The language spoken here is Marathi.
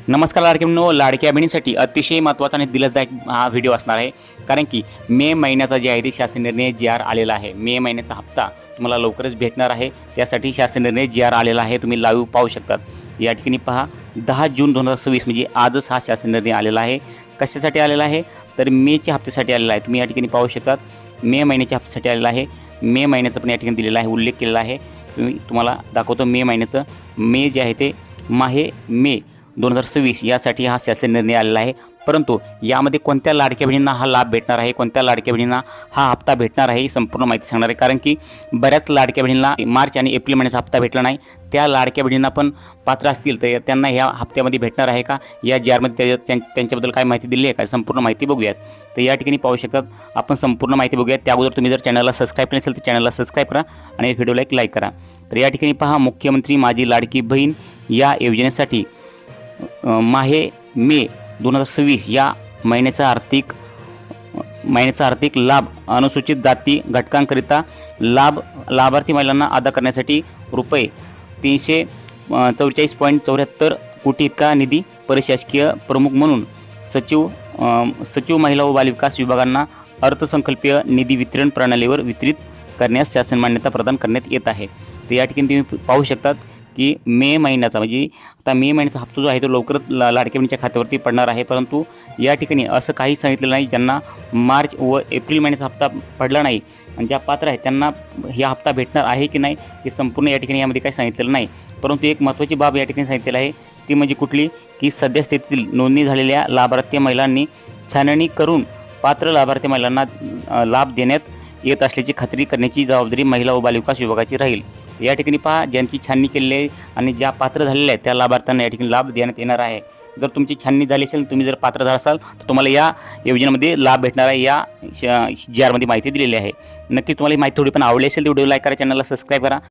नमस्कार लाडक्या बहिणींनो, लाडक्या बहिणींसाठी अतिशय महत्त्वाचा आणि दिलासदायक हा व्हिडिओ असणार आहे. कारण की मे महिन्याचा जे आहे ते शासन निर्णय जी.आर आलेला आहे. मे महिन्याचा हप्ता तुम्हाला लवकरच भेटणार आहे. त्यासाठी शासन निर्णय जी.आर आलेला आहे. तुम्ही लाईव्ह पाहू शकतात. या ठिकाणी पहा 10 जून 2026 म्हणजे आजच हा शासन निर्णय आलेला आहे. कशासाठी आलेला आहे तर मेच्या हप्त्यासाठी आलेला आहे. तुम्ही या ठिकाणी पाहू शकतात मे महिन्याच्या हप्त्यासाठी आलेला आहे. मे महिन्याचं पण या ठिकाणी दिलेला आहे, उल्लेख केलेला आहे. तुम्हाला दाखवतो मे महिन्याचं. मे जे आहे ते मे 2026 यासाठी हा शासन निर्णय आलेला आहे. परंतु यामध्ये कोणत्या लाडक्या बहिणींना हा लाभ भेटणार आहे, कोणत्या लाडक्या बहिणींना हा हप्ता भेटणार आहे ही संपूर्ण माहिती सांगणार आहे. कारण की बऱ्याच लाडक्या बहिणींना मार्च आणि एप्रिल महिन्याचा हप्ता भेटला नाही. त्या लाडक्या बहिणींना पण पात्र असतील तर त्यांना ह्या हप्त्यामध्ये भेटणार आहे का, या जी.आरमध्ये त्यांच्याबद्दल काय माहिती दिली आहे का, संपूर्ण माहिती बघूयात. तर या ठिकाणी पाहू शकतात आपण संपूर्ण माहिती बघूयात. त्या अगोदर तुम्ही जर चॅनलला सबस्क्राईब केलं असेल तर चॅनलला सबस्क्राईब करा आणि व्हिडिओला एक लाईक करा. तर या ठिकाणी पहा, मुख्यमंत्री माझी लाडकी बहीण या योजनेसाठी मे 2026 या महिन्याचा आर्थिक लाभ अनुसूचित जाती घटकांकरिता लाभार्थी महिलांना अदा करण्यासाठी रुपये 344.74 कोटी इतका निधी परिशासकीय प्रमुख म्हणून सचिव महिला व बालविकास विभागांना अर्थसंकल्पीय निधी वितरण प्रणालीवर वितरित करण्यास शासन मान्यता प्रदान करण्यात येत आहे. तर या ठिकाणी तुम्ही पाहू शकतात की मे महिन्याचा म्हणजे आता मे महिन्याचा हप्ता जो आहे तो लवकरच लाडक्या बहिणीच्या खात्यावरती पडणार आहे. परंतु या ठिकाणी असं काही सांगितलेलं नाही, ज्यांना मार्च व एप्रिल महिन्याचा हप्ता पडला नाही आणि ज्या पात्र आहेत त्यांना हा हप्ता भेटणार आहे की नाही हे संपूर्ण या ठिकाणी यामध्ये काही सांगितलेलं नाही. परंतु एक महत्त्वाची बाब या ठिकाणी सांगितलेलं आहे ती म्हणजे कुठली, की सद्यस्थितीतील नोंदणी झालेल्या लाभार्थी महिलांनी छाननी करून पात्र लाभार्थी महिलांना लाभ देण्यात येत असल्याची खात्री करण्याची जबाबदारी महिला व बालविकास विभागाची राहील. या ठिकाणी पहा, ज्यांची छाननी केलेली आहे आणि ज्या पात्र झालेल्या आहेत त्या लाभार्थ्यांना या ठिकाणी लाभ देण्यात येणार आहे. जर तुमची छाननी झाली असेल, तुम्ही जर पात्र झाला असाल तर तुम्हाला या योजनेमध्ये लाभ भेटणार आहे. या जी.आरमध्ये माहिती दिलेली आहे. नक्कीच तुम्हाला ही माहिती थोडी पण आवडली असेल तर व्हिडिओ लाईक करा, चॅनलला सबस्क्राईब करा.